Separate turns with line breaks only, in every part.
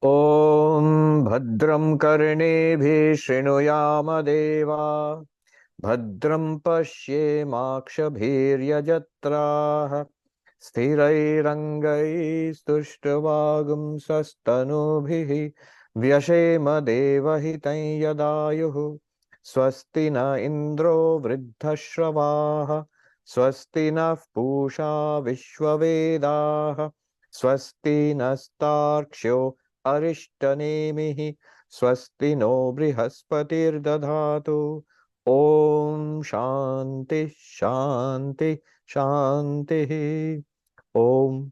Om Bhadram Karneebhi Shrinuyama Deva Bhadram Pashyemakshabhiryajatraha Sthirairangai Stushtvagum Sastanubhihi Vyashema Devahitan Yadayuhu Swasti na Indro Vriddhashravaha Swasti na Pusha Vishwavedaha Swasti nastarksho Arishtanemihi Swasti no Brihaspatirdadhatu Om Shanti Shanti Shanti. Om.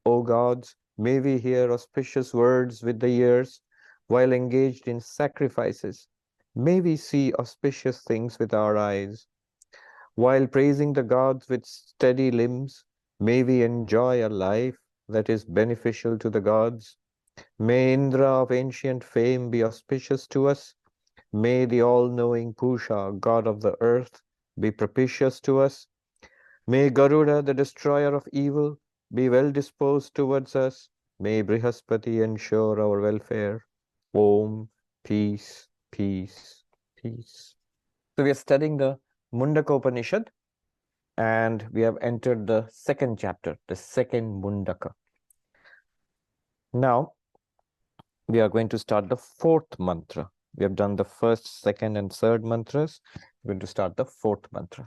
O gods, may we hear auspicious words with the ears while engaged in sacrifices. May we see auspicious things with our eyes. While praising the gods with steady limbs, may we enjoy a life that is beneficial to the gods. May Indra of ancient fame be auspicious to us. May the all-knowing Pusha, god of the earth, be propitious to us. May Garuda, the destroyer of evil, be well disposed towards us. May Brihaspati ensure our welfare. Om, peace, peace, peace. So we are studying the Mundaka Upanishad, and we have entered the second chapter, the second Mundaka. Now, we are going to start the fourth mantra. We have done the first, second, and third mantras. We're going to start the fourth mantra.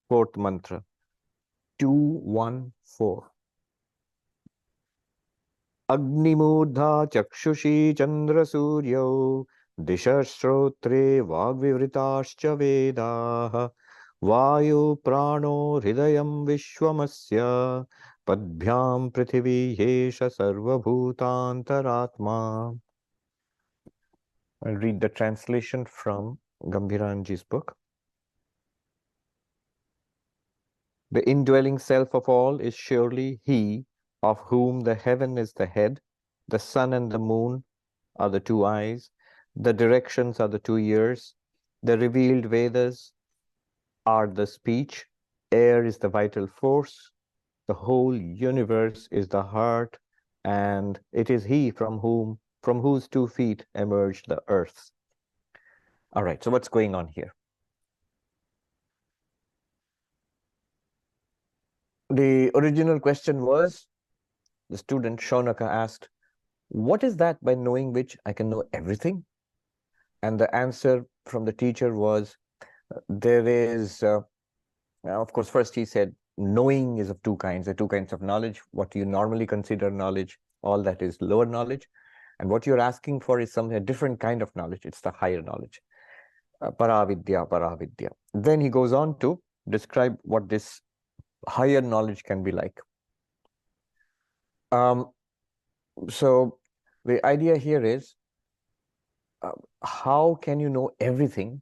Fourth mantra, 214. Agnimurdha chakshushi chandra suryo dishashrotre vagvivritascha vedaha vayu prano hridayam vishwamasya padbhyam prithvi yesha sarva bhutantaratma. I'll read the translation from Gambhiranji's book. The indwelling self of all is surely he of whom the heaven is the head, the sun and the moon are the two eyes, the directions are the two ears, the revealed Vedas are the speech, air is the vital force, the whole universe is the heart, and it is he from whose 2 feet emerged the earth. All right, so what's going on here? The original question was, the student Shaunaka asked, what is that by knowing which I can know everything? And the answer from the teacher was, there is, of course, first he said, knowing is of 2 kinds. There are 2 kinds of knowledge. What you normally consider knowledge, all that is lower knowledge. And what you're asking for is a different kind of knowledge. It's the higher knowledge. Paravidya, paravidya. Then he goes on to describe what this higher knowledge can be like. So the idea here is, how can you know everything?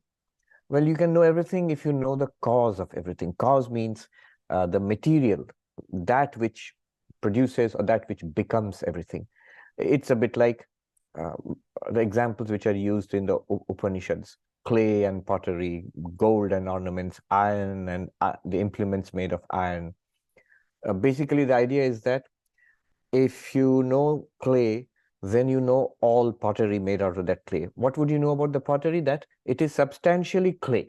Well, you can know everything if you know the cause of everything. Cause means the material, that which produces or that which becomes everything. It's a bit like the examples which are used in the Upanishads: clay and pottery, gold and ornaments, iron and the implements made of iron. Basically, the idea is that if you know clay, then you know all pottery made out of that clay. What would you know about the pottery? That it is substantially clay.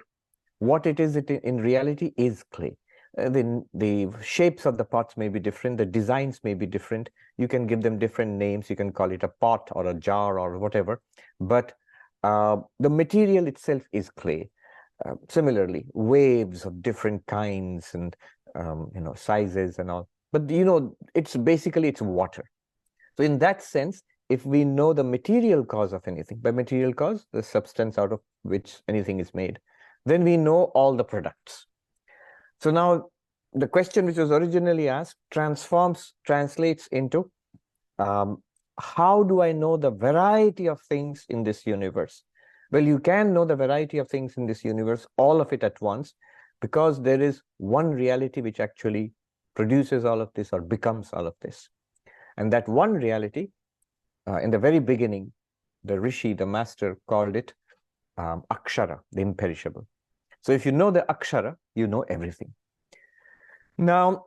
What it is in reality is clay. The shapes of the pots may be different, the designs may be different. You can give them different names. You can call it a pot or a jar or whatever, but the material itself is clay. Similarly, waves of different kinds and sizes and all. But it's basically it's water. So in that sense, if we know the material cause of anything, by material cause, the substance out of which anything is made, then we know all the products. So now the question which was originally asked translates into, how do I know the variety of things in this universe? Well, you can know the variety of things in this universe, all of it at once, because there is one reality which actually produces all of this or becomes all of this. And that one reality, in the very beginning, the Rishi, the master, called it Akshara, the imperishable. So if you know the Akshara, you know everything. Now,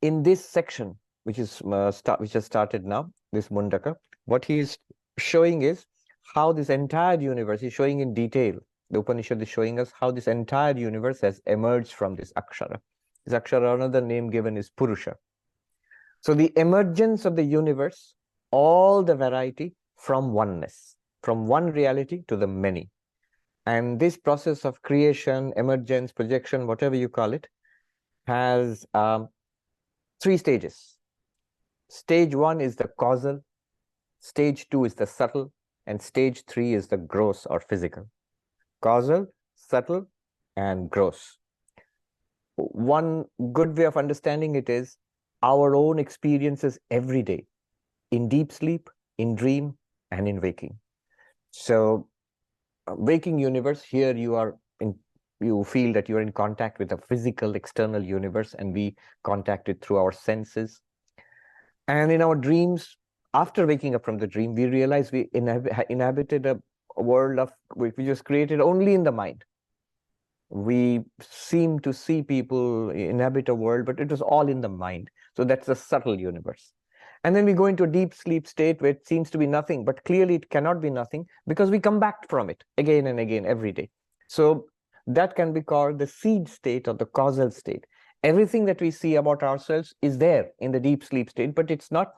in this section, which has started now, this Mundaka, what he is showing is how this entire universe, he's showing in detail. The Upanishad is showing us how this entire universe has emerged from this Akshara. This Akshara, another name given is Purusha. So the emergence of the universe, all the variety from oneness, from one reality to the many. And this process of creation, emergence, projection, whatever you call it, has 3 stages. Stage 1 is the causal, stage 2 is the subtle, and stage 3 is the gross or physical. Causal, subtle, and gross. One good way of understanding it is our own experiences every day, in deep sleep, in dream, and in waking. So, waking universe, here you feel that you are in contact with a physical external universe, and we contact it through our senses. And in our dreams, after waking up from the dream, we realize we inhabited a world which was created only in the mind. We seem to see people inhabit a world, but it was all in the mind. So that's a subtle universe. And then we go into a deep sleep state where it seems to be nothing, but clearly it cannot be nothing because we come back from it again and again every day. So that can be called the seed state or the causal state. Everything that we see about ourselves is there in the deep sleep state, but it's not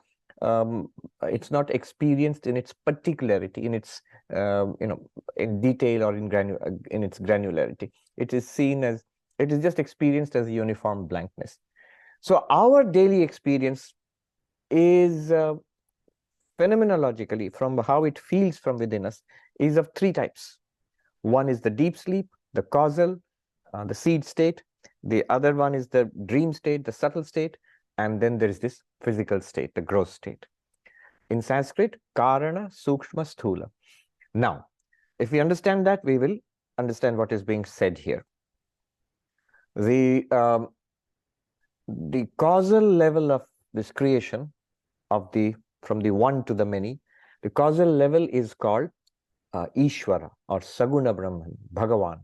experienced in its particularity, in its in detail or in its granularity. It is just experienced as a uniform blankness. So our daily experience is phenomenologically, from how it feels from within us, is of 3 types. One is the deep sleep, the causal, the seed state. The other one is the dream state, the subtle state. And then there is this physical state, the gross state. In Sanskrit, Karana, Sukshma, Sthula. Now, if we understand that, we will understand what is being said here. The causal level of this creation from the one to the many, the causal level is called Ishvara or Saguna Brahman, Bhagavan.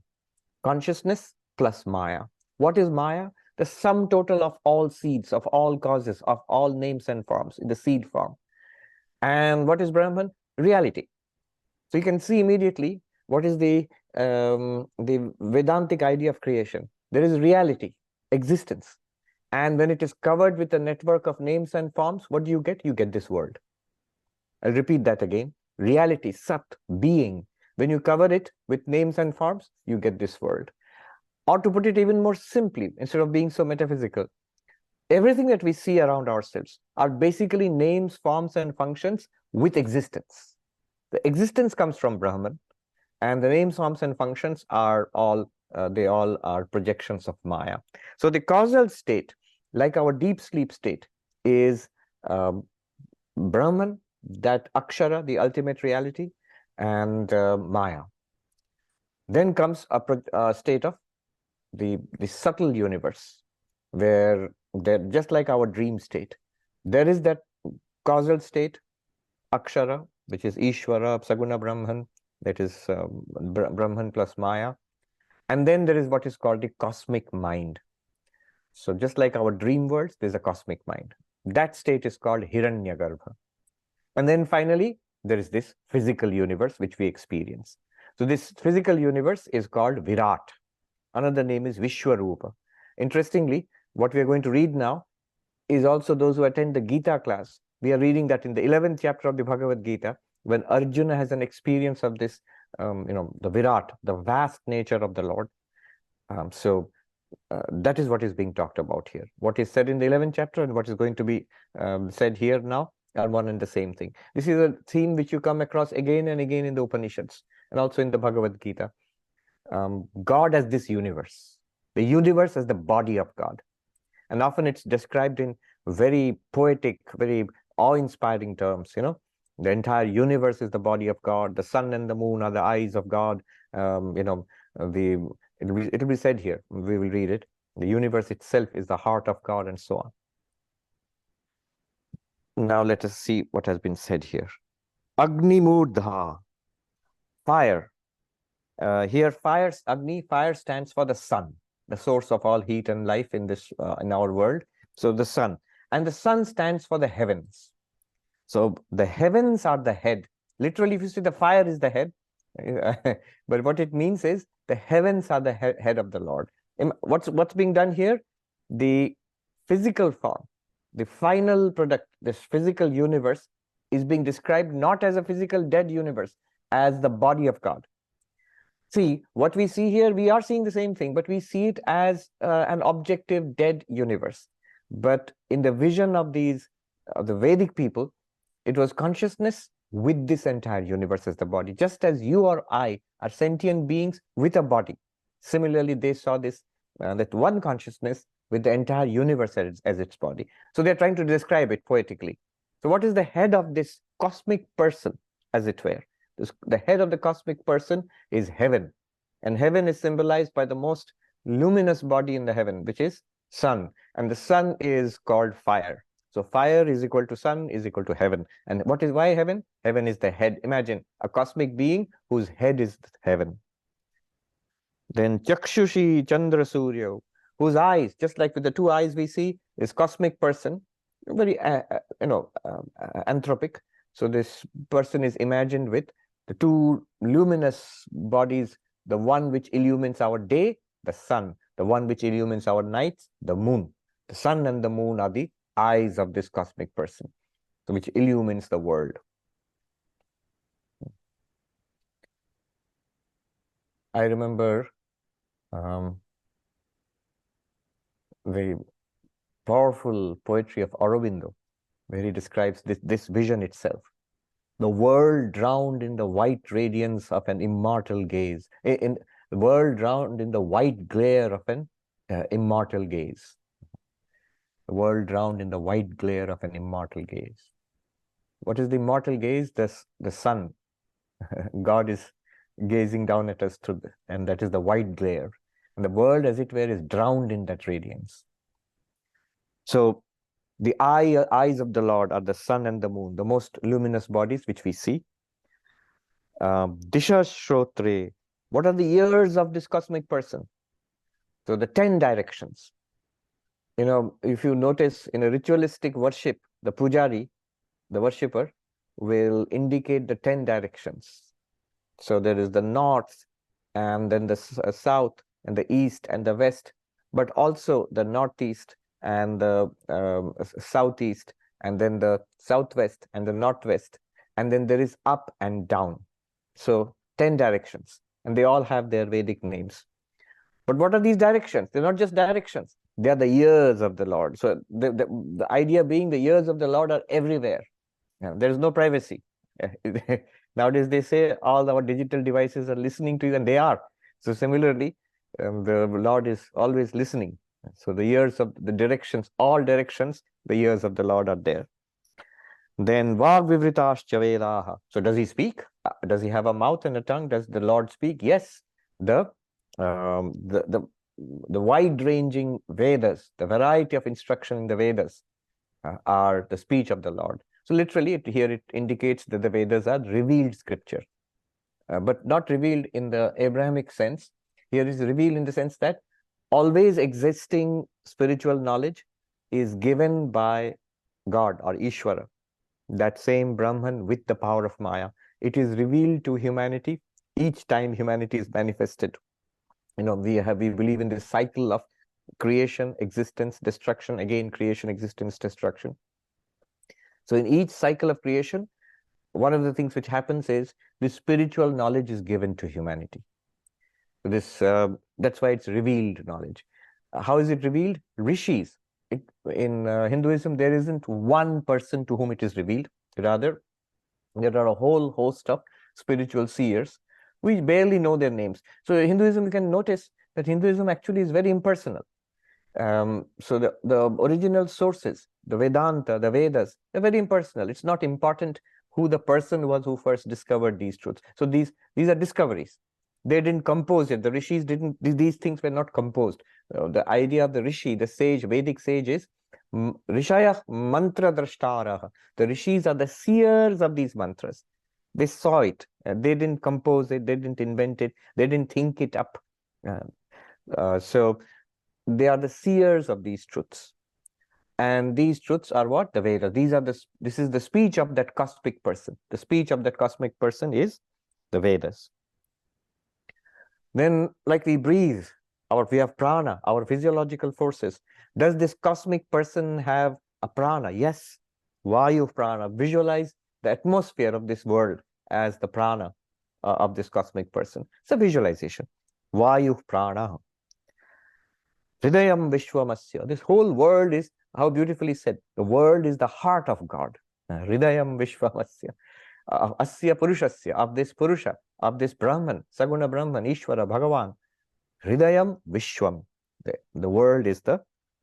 Consciousness plus Maya. What is Maya? The sum total of all seeds, of all causes, of all names and forms in the seed form. And what is Brahman? Reality. So you can see immediately what is the Vedantic idea of creation. There is reality, existence. And when it is covered with a network of names and forms, what do you get? You get this world. I'll repeat that again. Reality, Sat, being. When you cover it with names and forms, you get this world. Or to put it even more simply, instead of being so metaphysical, everything that we see around ourselves are basically names, forms, and functions with existence. The existence comes from Brahman, and the names, forms, and functions are all projections of Maya. So the causal state, like our deep sleep state, is Brahman, that Akshara, the ultimate reality, and Maya. Then comes a state of the subtle universe, where just like our dream state, there is that causal state, Akshara, which is Ishvara, Saguna Brahman, that is Brahman plus Maya. And then there is what is called the cosmic mind. So just like our dream worlds, there's a cosmic mind. That state is called Hiranyagarbha. And then finally, there is this physical universe which we experience. So this physical universe is called Virat. Another name is Vishwarupa. Interestingly, what we are going to read now is also those who attend the Gita class. We are reading that in the 11th chapter of the Bhagavad Gita, when Arjuna has an experience of this, the Virat, the vast nature of the Lord. That is what is being talked about here. What is said in the 11th chapter and what is going to be said here now are one and the same thing. This is a theme which you come across again and again in the Upanishads and also in the Bhagavad Gita. God as this universe, the universe as the body of God. And often it's described in very poetic, very awe-inspiring terms, The entire universe is the body of God. The sun and the moon are the eyes of God. It'll be said here. We will read it. The universe itself is the heart of God, and so on. Now let us see what has been said here. Agni Murdha, fire. Here, Agni, fire stands for the sun, the source of all heat and life in our world. So the sun. and the sun stands for the heavens. So the heavens are the head. Literally, if you see, the fire is the head. But what it means is the heavens are the head of the Lord. What's being done here? The physical form, the final product, this physical universe, is being described not as a physical dead universe, as the body of God. See, what we see here, we are seeing the same thing, but we see it as an objective dead universe. But in the vision of the Vedic people, it was consciousness with this entire universe as the body, just as you or I are sentient beings with a body. Similarly, they saw this, that one consciousness with the entire universe as its body. So they're trying to describe it poetically. So what is the head of this cosmic person, as it were? The head of the cosmic person is heaven. And heaven is symbolized by the most luminous body in the heaven, which is sun. And the sun is called fire. So fire is equal to sun is equal to heaven. And why heaven? Heaven is the head. Imagine a cosmic being whose head is heaven. Then Chakshushi Chandra Surya, whose eyes, just like with the two eyes we see, is cosmic person, very anthropic. So this person is imagined with the two luminous bodies, the one which illumines our day, the sun, the one which illumines our nights, the moon. The sun and the moon are the eyes of this cosmic person, so which illumines the world. I remember very powerful poetry of Aurobindo, where he describes this vision itself. The world drowned in the white radiance of an immortal gaze. In the world drowned in the white glare of an immortal gaze. The world drowned in the white glare of an immortal gaze. What is the immortal gaze? The sun. God is gazing down at us through and that is the white glare. And the world, as it were, is drowned in that radiance. So the eyes of the Lord are the sun and the moon, the most luminous bodies which we see. Disha Shrotre. What are the ears of this cosmic person? So the 10 directions. If you notice in a ritualistic worship, the pujari, the worshipper, will indicate the 10 directions. So there is the north, and then the south, and the east, and the west, but also the northeast, and the southeast, and then the southwest, and the northwest, and then there is up and down. So 10 directions, and they all have their Vedic names. But what are these directions? They're not just directions. They are the ears of the Lord. So the idea being the ears of the Lord are everywhere. There is no privacy. Nowadays they say all our digital devices are listening to you, and they are. So similarly, the Lord is always listening. So the ears of the directions, all directions, the ears of the Lord are there. Then Vag Vivritascha Vedaha. So does he speak? Does he have a mouth and a tongue? Does the Lord speak? Yes. The wide-ranging Vedas, the variety of instruction in the Vedas are the speech of the Lord. So literally, here it indicates that the Vedas are revealed scripture, but not revealed in the Abrahamic sense. Here is revealed in the sense that always existing spiritual knowledge is given by God or Ishvara, that same Brahman with the power of Maya. It is revealed to humanity each time humanity is manifested. We believe in this cycle of creation, existence, destruction, again creation, existence, destruction. So in each cycle of creation, one of the things which happens is this spiritual knowledge is given to humanity. That's why it's revealed knowledge. How is it revealed? Rishis. In Hinduism, there isn't one person to whom it is revealed. Rather, there are a whole host of spiritual seers. We barely know their names. So in Hinduism, you can notice that Hinduism actually is very impersonal. So the original sources, the Vedanta, the Vedas, they're very impersonal. It's not important who the person was who first discovered these truths. So these are discoveries. They didn't compose it. The rishis didn't, these things were not composed. The idea of the rishi, the sage, Vedic sage is Rishayah mantra drashtaraha. The rishis are the seers of these mantras. They saw it. They didn't compose it. They didn't invent it. They didn't think it up. So they are the seers of these truths. And these truths are what? The Vedas. This is the speech of that cosmic person. The speech of that cosmic person is the Vedas. Then, like we breathe, we have prana, our physiological forces. Does this cosmic person have a prana? Yes. Vayu prana. Visualize the atmosphere of this world as the prana of this cosmic person. It's a visualization. Vayu prana. Hridayam Vishwamasya. This whole world is, how beautifully said, the world is the heart of God. Hridayam Vishwamasya. Asya Purushasya, of this Purusha, of this Brahman, Saguna Brahman, Ishvara, Bhagavan. Hridayam Vishwam. The world is the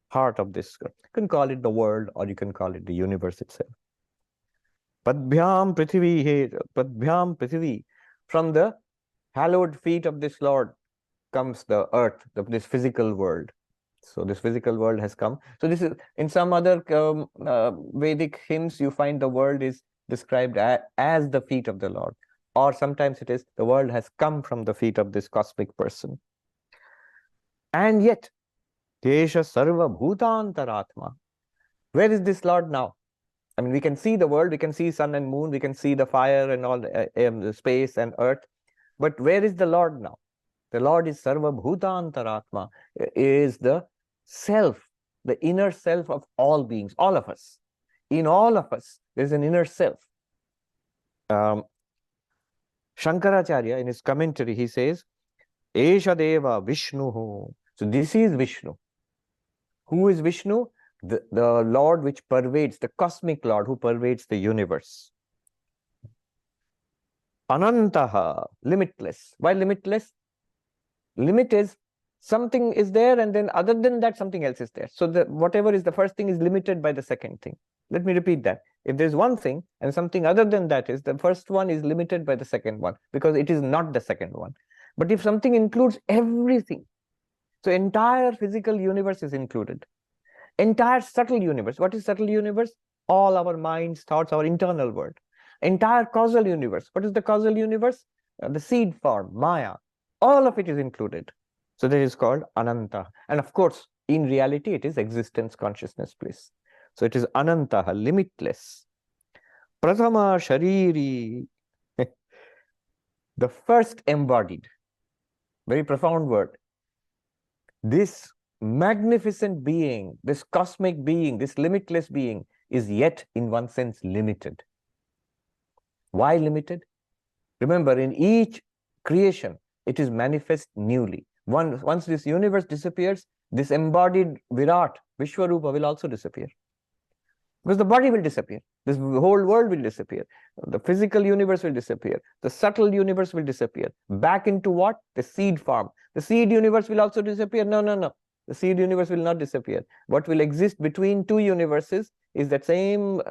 heart of this. You can call it the world, or you can call it the universe itself. Padbhyam Prithvi. From the hallowed feet of this Lord comes the earth, this physical world. So this physical world has come. So this is, in some other Vedic hymns, you find the world is described as the feet of the Lord. Or sometimes it is, the world has come from the feet of this cosmic person. And yet, Desha Sarva Bhutantaratma. Where is this Lord now? I mean, we can see the world, we can see sun and moon, we can see the fire and all the space and earth. But where is the Lord now? The Lord is Sarva Bhutantaratma, is the self, the inner self of all beings, all of us. In all of us, there's an inner self. Shankaracharya, in his commentary, he says, Esha Deva Vishnu. So this is Vishnu. Who is Vishnu? The Lord which pervades, the cosmic Lord who pervades the universe. Anantaha, limitless. Why limitless? Limit is something is there, and then other than that, something else is there. So whatever is the first thing is limited by the second thing. Let me repeat that. If there's one thing and something other than that is, the first one is limited by the second one, because it is not the second one. But if something includes everything, so entire physical universe is included. Entire subtle universe. What is subtle universe? All our minds, thoughts, our internal world. Entire causal universe. What is the causal universe? The seed form, Maya. All of it is included. So that is called Ananta. And of course, in reality, it is existence, consciousness, bliss. So it is Anantaha, limitless. Prathama Shariri. The first embodied. Very profound word. This magnificent being, this cosmic being, this limitless being is yet in one sense limited. Why limited? Remember, in each creation, it is manifest newly. Once this universe disappears, this embodied Virat, Vishwarupa, will also disappear. Because the body will disappear. This whole world will disappear. The physical universe will disappear. The subtle universe will disappear. Back into what? The seed form. The seed universe will also disappear. No. The seed universe will not disappear. What will exist between two universes is that same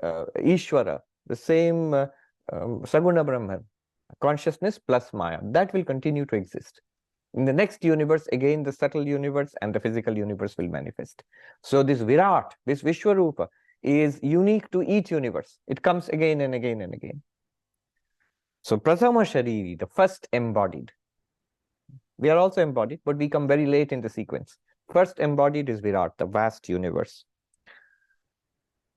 Ishvara, the same Saguna Brahman, consciousness plus Maya. That will continue to exist. In the next universe, again, the subtle universe and the physical universe will manifest. So this Virat, this Vishwarupa, is unique to each universe. It comes again and again and again. So Prathama Shariri, the first embodied. We are also embodied, but we come very late in the sequence. First embodied is Virat, the vast universe.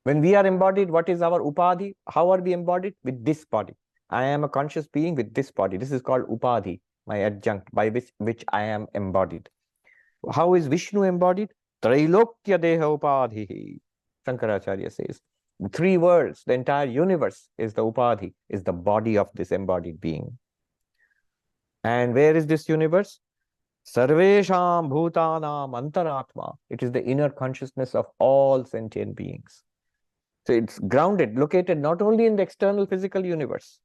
When we are embodied, what is our Upadhi? How are we embodied? With this body. I am a conscious being with this body. This is called Upadhi, my adjunct, by which I am embodied. How is Vishnu embodied? Trailokya Deha Upadhi. Shankaracharya says. 3 worlds, the entire universe is the Upadhi, is the body of this embodied being. And where is this universe? Sarvesham Bhutanam Antaratma. It is the inner consciousness of all sentient beings. So it's grounded, located not only in the external physical universe,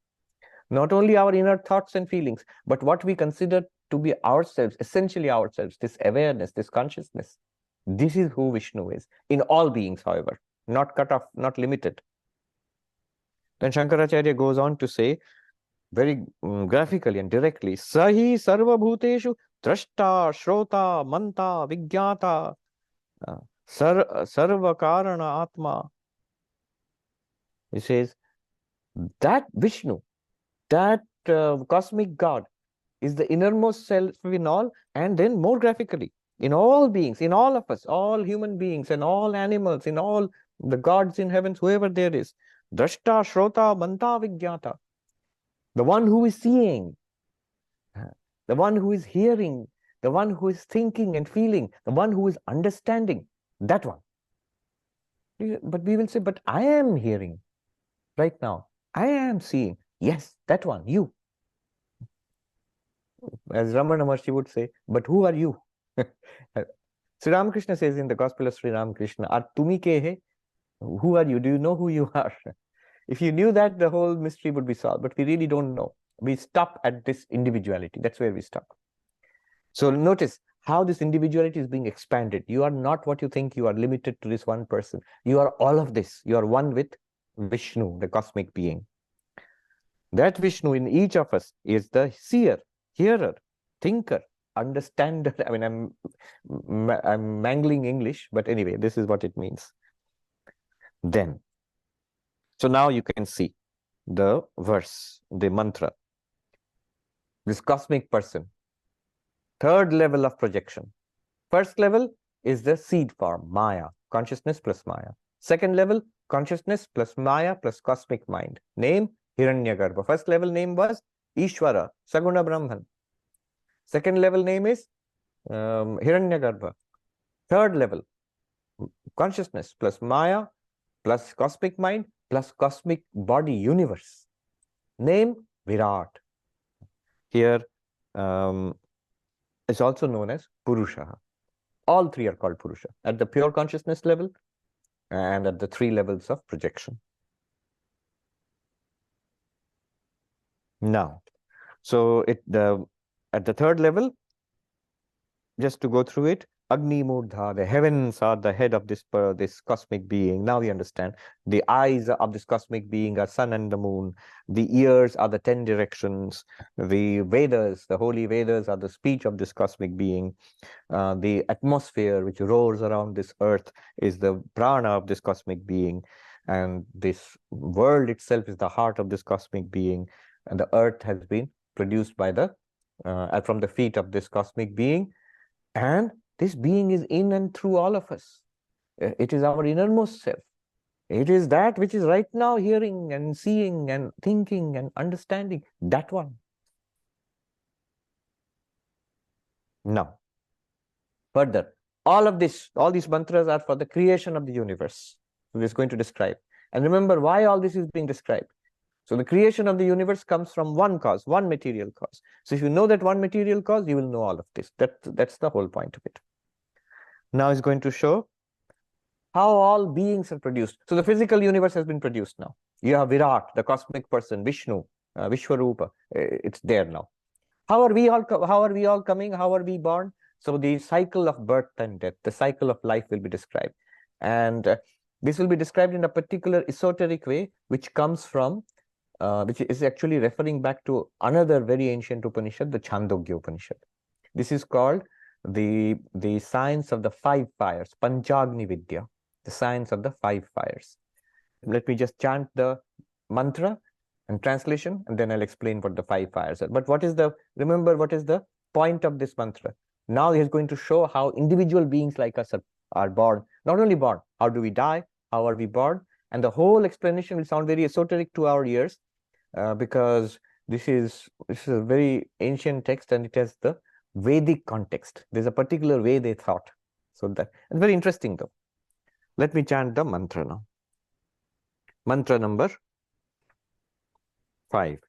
not only our inner thoughts and feelings, but what we consider to be ourselves, essentially ourselves, this awareness, this consciousness. This is who Vishnu is, in all beings, however, not cut off, not limited. Then Shankaracharya goes on to say, very graphically and directly, Sahi Sarva Bhuteshu Drashta, Shrota, Manta, Vigyata, Sarva Karana Atma. He says, that Vishnu, that cosmic God, is the innermost self in all, and then more graphically, in all beings, in all of us, all human beings and all animals, in all the gods in heavens, whoever there is. Drashta, Shrota, Manta, Vijnata. The one who is seeing, the one who is hearing, the one who is thinking and feeling, the one who is understanding, that one. But we will say, but I am hearing right now. I am seeing. Yes, that one, you. As Ramana Maharshi would say, but who are you? Sri Ramakrishna says in the Gospel of Sri Ramakrishna, Ar tumi ke hai? Who are you? Do you know who you are? If you knew that, the whole mystery would be solved, but we really don't know. We stop at this individuality. That's where we stop. So notice how this individuality is being expanded. You are not what you think. You are limited to this one person. You are all of this. You are one with Vishnu, the cosmic being. That Vishnu in each of us is the seer, hearer, thinker, understander. I mean, I'm mangling English, but anyway, this is what it means. Then, so now you can see the verse, the mantra. This cosmic person, third level of projection. First level is the seed form, Maya, consciousness plus Maya. Second level, consciousness plus Maya plus cosmic mind. Name, Hiranyagarbha. First level name was Ishvara, Saguna Brahman. Second level name is Hiranyagarbha. Third level, consciousness plus Maya plus cosmic mind plus cosmic body universe. Name, Virat. Here, it's also known as Purusha. All three are called Purusha, at the pure consciousness level and at the three levels of projection. Now, so at the third level, just to go through it, Agni Murdha, the heavens are the head of this cosmic being. Now we understand. The eyes of this cosmic being are sun and the moon. The ears are the 10 directions. The Vedas, the holy Vedas, are the speech of this cosmic being. The atmosphere which roars around this earth is the prana of this cosmic being. And this world itself is the heart of this cosmic being. And the earth has been produced by from the feet of this cosmic being. And this being is in and through all of us. It is our innermost self. It is that which is right now hearing and seeing and thinking and understanding. That one. Now, further, all these mantras are for the creation of the universe. So this is going to describe. And remember why all this is being described. So the creation of the universe comes from one cause, one material cause. So if you know that one material cause, you will know all of this. That's the whole point of it. Now it's going to show how all beings are produced. So the physical universe has been produced now. You have Virat, the cosmic person, Vishnu, Vishwarupa. It's there now. How are we all coming? How are we born? So the cycle of birth and death, the cycle of life will be described. And this will be described in a particular esoteric way, which comes from, which is actually referring back to another very ancient Upanishad, the Chandogya Upanishad. This is called the science of the 5 fires, Panchagni Vidya, the science of the 5 fires. Let me just chant the mantra and translation, and then I'll explain what the 5 fires are. But remember what is the point of this mantra? Now he is going to show how individual beings like us are born. Not only born, how do we die? How are we born? And the whole explanation will sound very esoteric to our ears, because this is a very ancient text and it has the Vedic context. There's a particular way they thought. So it's very interesting though. Let me chant the mantra now. Mantra number 5.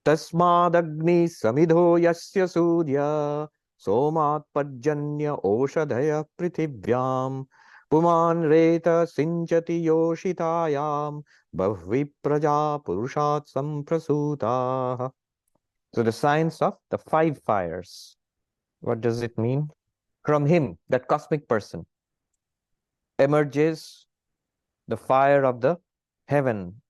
Tasmadagni samidho yasya surya somat pajanya oshadhaya prithivyam puman reta sinchati yoshitayam bhavvi praja purushat samprasuta. So the science of the 5 fires. What does it mean? From him, that cosmic person, emerges the fire of the heaven,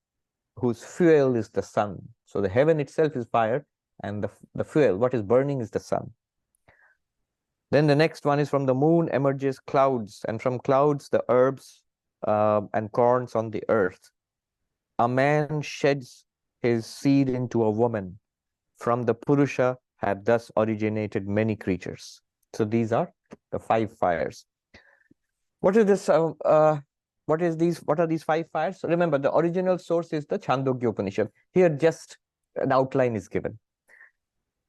whose fuel is the sun. So the heaven itself is fire, and the fuel, what is burning, is the sun. Then the next one is from the moon emerges clouds, and from clouds the herbs and corns on the earth. A man sheds his seed into a woman. From the Purusha, have thus originated many creatures. So these are the 5 fires. What is this? What is these? What are these 5 fires? So remember, the original source is the Chandogya Upanishad. Here, just an outline is given.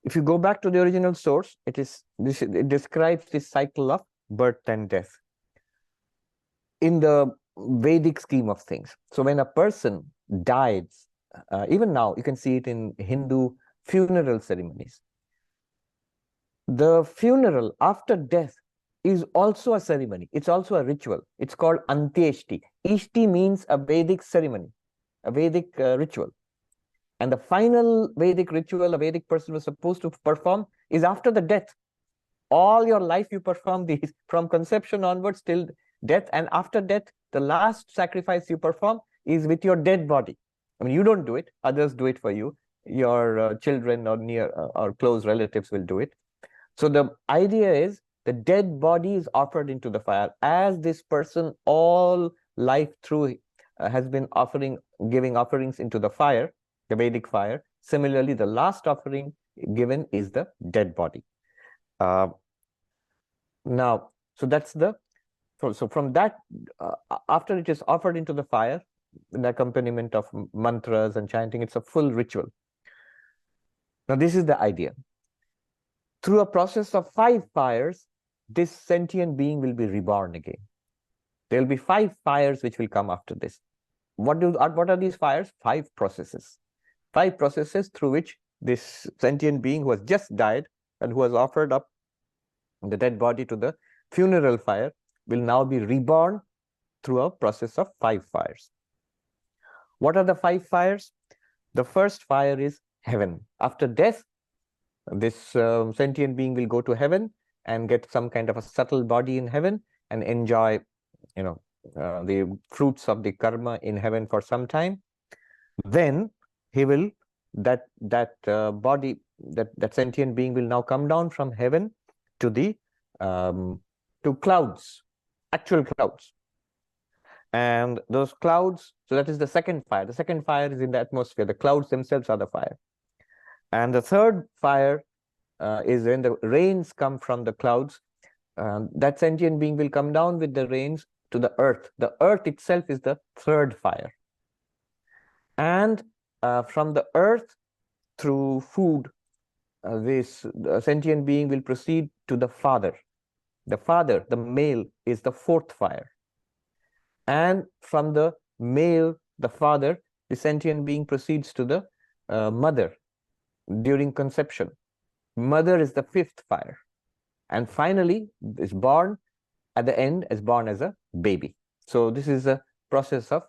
If you go back to the original source, it describes this cycle of birth and death in the Vedic scheme of things. So when a person dies, even now you can see it in Hindu funeral ceremonies. The funeral after death is also a ceremony. It's also a ritual. It's called Antyeshti. Ishti means a Vedic ceremony, a Vedic ritual. And the final Vedic ritual a Vedic person was supposed to perform is after the death. All your life you perform these, from conception onwards till death. And after death, the last sacrifice you perform is with your dead body. I mean, you don't do it. Others do it for you. Your children or near or close relatives will do it. So the idea is the dead body is offered into the fire. As this person all life through has been giving offerings into the fire, the Vedic fire. Similarly, the last offering given is the dead body. Now, so that's the, so from that, after it is offered into the fire, an accompaniment of mantras and chanting, it's a full ritual. Now, this is the idea. Through a process of 5 fires, this sentient being will be reborn again. There will be 5 fires which will come after this. What are these fires? 5 processes. 5 processes through which this sentient being who has just died and who has offered up the dead body to the funeral fire will now be reborn through a process of 5 fires. What are the 5 fires? The first fire is heaven. After death, this sentient being will go to heaven and get some kind of a subtle body in heaven and enjoy, the fruits of the karma in heaven for some time. Then he will, that sentient being will now come down from heaven to the to clouds, actual clouds. And those clouds, so that is the second fire. The second fire is in the atmosphere. The clouds themselves are the fire. And the third fire is when the rains come from the clouds. That sentient being will come down with the rains to the earth. The earth itself is the third fire. And from the earth, through food, this sentient being will proceed to the father. The father, the male, is the 4th fire. And from the male, the father, the sentient being proceeds to the mother during conception. Mother is the 5th fire. And finally, is born at the end, is born as a baby. So this is a process of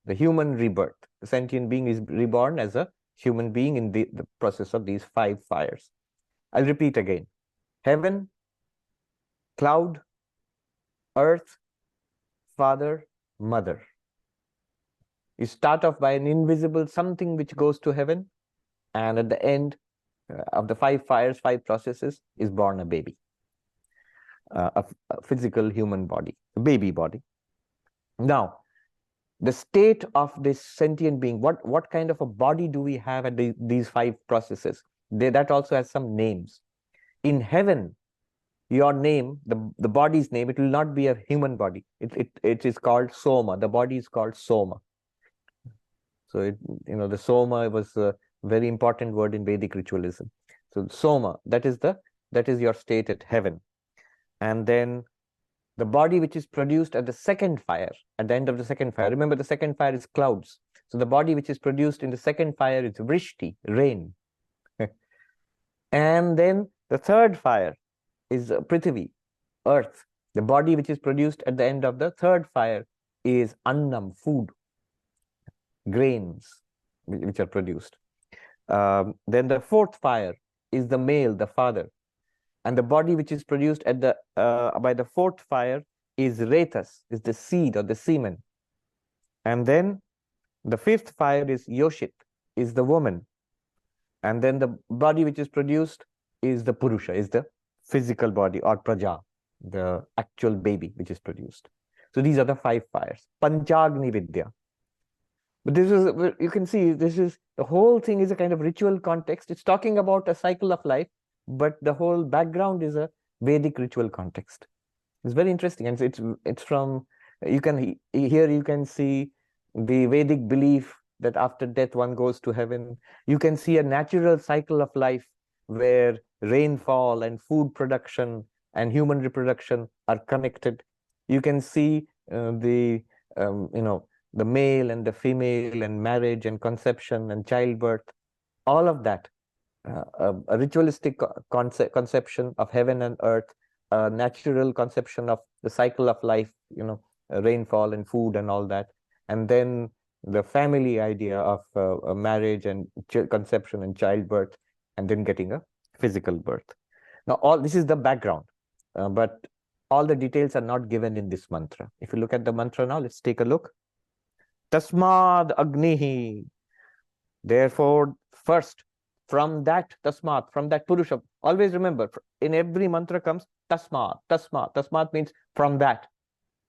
the human rebirth. The sentient being is reborn as a human being in the process of these 5 fires. I'll repeat again. Heaven, cloud, earth, father, mother. You start off by an invisible something which goes to heaven, and at the end of the 5 fires, 5 processes, is born a baby, a physical human body, a baby body. Now, the state of this sentient being, what kind of a body do we have at these 5 processes? That also has some names. In heaven, your name, the body's name, it will not be a human body. It is called Soma. The body is called Soma. So the Soma was a very important word in Vedic ritualism. So Soma, that is your state at heaven. And then the body which is produced at the second fire, at the end of the second fire. Remember, the second fire is clouds. So the body which is produced in the second fire is Vrishti, rain. And then the third fire is Prithvi, earth. The body which is produced at the end of the third fire is Annam, food, grains which are produced. Then the 4th fire is the male, the father. And the body which is produced at the by the 4th fire is Rethas, is the seed or the semen. And then the 5th fire is Yoshit, is the woman. And then the body which is produced is the Purusha, is the physical body, or Praja, the actual baby which is produced. So these are the 5 fires. Panchagni Vidya. But this is, you can see, this is, the whole thing is a kind of ritual context. It's talking about a cycle of life but the whole background is a Vedic ritual context. It's very interesting, and it's from, you can here you can see the Vedic belief that after death one goes to heaven. You can see a natural cycle of life where rainfall and food production and human reproduction are connected. You can see the the male and the female and marriage and conception and childbirth, all of that, a ritualistic conception of heaven and earth, a natural conception of the cycle of life, rainfall and food and all that, and then the family idea of a marriage and conception and childbirth, and then getting a physical birth. Now, all this is the background, but all the details are not given in this mantra. If you look at the mantra now, let's take a look. Tasmad Agnihi. Therefore, first, from that Tasmat, from that Purusha, always remember, in every mantra comes Tasmat, Tasmat. Tasmat means from that.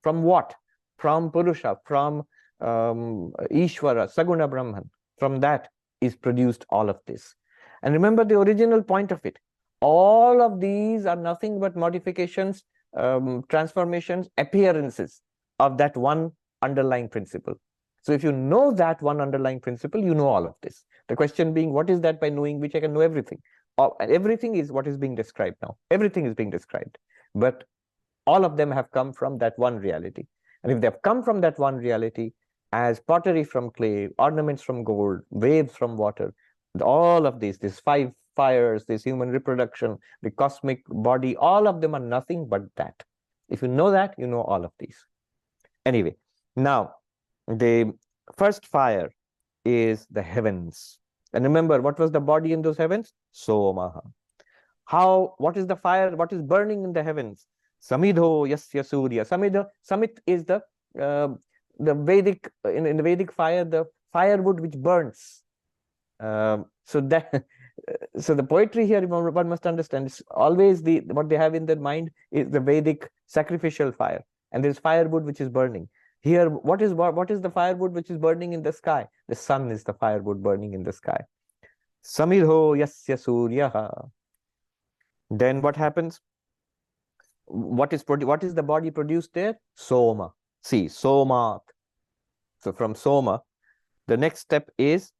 From what? From Purusha, from Ishvara, Saguna Brahman. From that is produced all of this. And remember the original point of it. All of these are nothing but modifications, transformations, appearances of that one underlying principle. So if you know that one underlying principle, you know all of this. The question being, what is that by knowing which I can know everything? Everything is what is being described now. Everything is being described. But all of them have come from that one reality. And if they have come from that one reality, as pottery from clay, ornaments from gold, waves from water, all of these 5 fires, this human reproduction, the cosmic body, all of them are nothing but that. If you know that, you know all of these. Anyway, now, the first fire is the heavens. And remember, what was the body in those heavens? Somaha. What is the fire? What is burning in the heavens? Samidho yasya surya. Samit is the Vedic, in the Vedic fire, the firewood which burns. So the poetry here, one must understand, is always what they have in their mind is the Vedic sacrificial fire. And there's firewood which is burning. Here, what is the firewood which is burning in the sky? The sun is the firewood burning in the sky. Samidho yasya suryaha. Then what happens? What is the body produced there? Soma. See, Somat. So from Soma, the next step is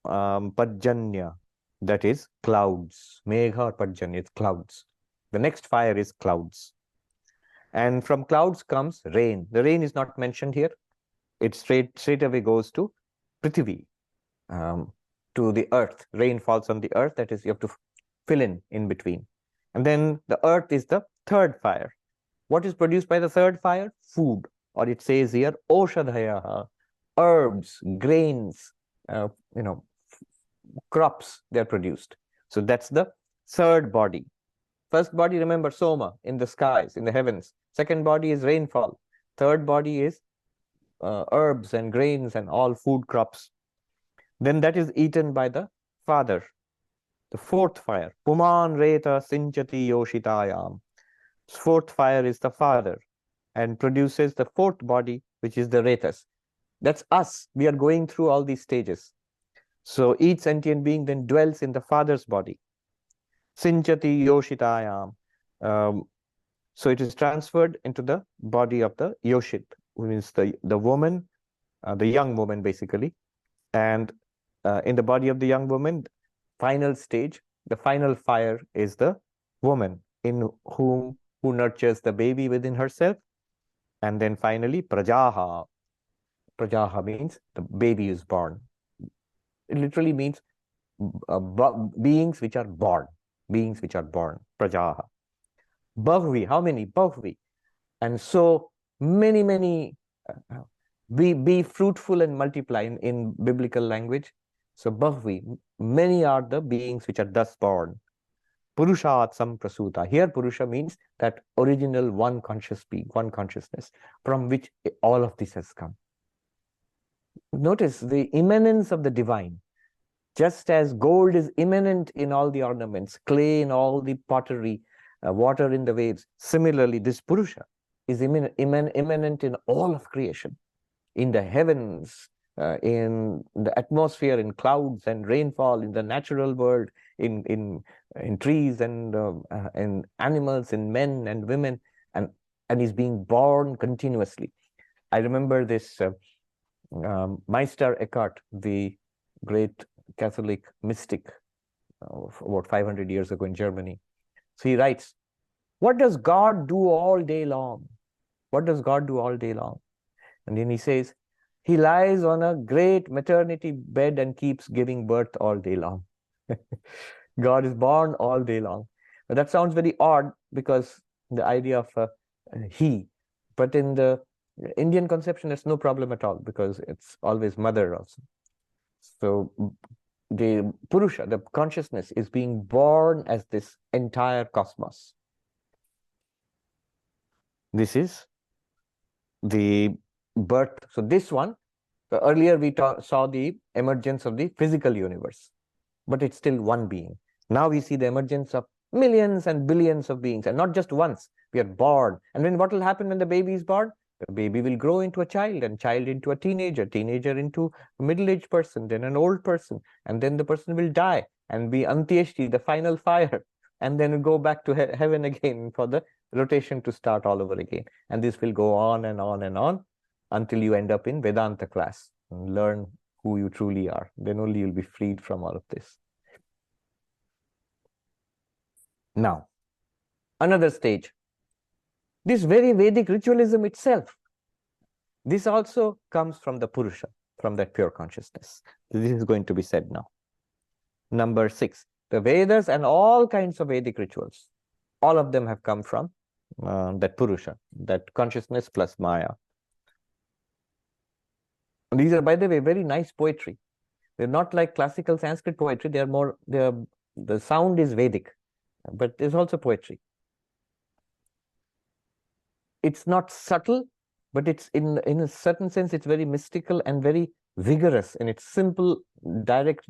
Pajanya. That is clouds. Megha or Pajanya, it's clouds. The next fire is clouds. And from clouds comes rain. The rain is not mentioned here. It straight away goes to Prithvi, to the earth. Rain falls on the earth. That is, you have to fill in between. And then the earth is the third fire. What is produced by the third fire? Food. Or it says here, Oshadhayaha, herbs, grains, crops, they're produced. So that's the third body. First body, remember, Soma, in the skies, in the heavens. Second body is rainfall. Third body is herbs and grains and all food crops. Then that is eaten by the father. The fourth fire, Puman Reta Sinchati Yoshitayam. Fourth fire is the father and produces the fourth body, which is the Retas. That's us. We are going through all these stages. So each sentient being then dwells in the father's body. Sinchati Yoshitayam. So it is transferred into the body of the Yoshit, who means the woman, the young woman basically. And in the body of the young woman, final stage, the final fire is the woman who nurtures the baby within herself. And then finally, Prajaha. Prajaha means the baby is born. It literally means beings which are born. Beings which are born. Prajaha. Bahvi, how many? Bahvi. And so many, be fruitful and multiply in biblical language. So Bahvi, many are the beings which are thus born. Purushat samprasuta. Here Purusha means that original one conscious being, one consciousness, from which all of this has come. Notice the immanence of the divine. Just as gold is immanent in all the ornaments, clay in all the pottery, water in the waves, similarly this Purusha is immanent in all of creation, in the heavens, in the atmosphere, in clouds and rainfall, in the natural world, in trees and in animals, in men and women, and is being born continuously. I remember this Meister Eckhart, the great Catholic mystic about 500 years ago in Germany. So he writes, what does God do all day long? What does God do all day long? And then he says, he lies on a great maternity bed and keeps giving birth all day long. God is born all day long. But that sounds very odd because the idea of he, but in the Indian conception, it's no problem at all because it's always mother also. So the Purusha, the consciousness, is being born as this entire cosmos. This is the birth. So this one, earlier we saw the emergence of the physical universe, but it's still one being. Now we see the emergence of millions and billions of beings, and not just once. We are born. And then what will happen when the baby is born? The baby will grow into a child, and child into a teenager, teenager into a middle-aged person, then an old person, and then the person will die and be Antyeshti, the final fire, and then go back to heaven again for the rotation to start all over again. And this will go on and on and on until you end up in Vedanta class and learn who you truly are. Then only you'll be freed from all of this. Now, another stage. This very Vedic ritualism itself, this also comes from the Purusha, from that pure consciousness. This is going to be said now. Number 6, the Vedas and all kinds of Vedic rituals, all of them have come from that Purusha, that consciousness plus Maya. And these are, by the way, very nice poetry. They're not like classical Sanskrit poetry. They're more, the sound is Vedic, but there's also poetry. It's not subtle, but it's in a certain sense, it's very mystical and very vigorous in its simple, direct,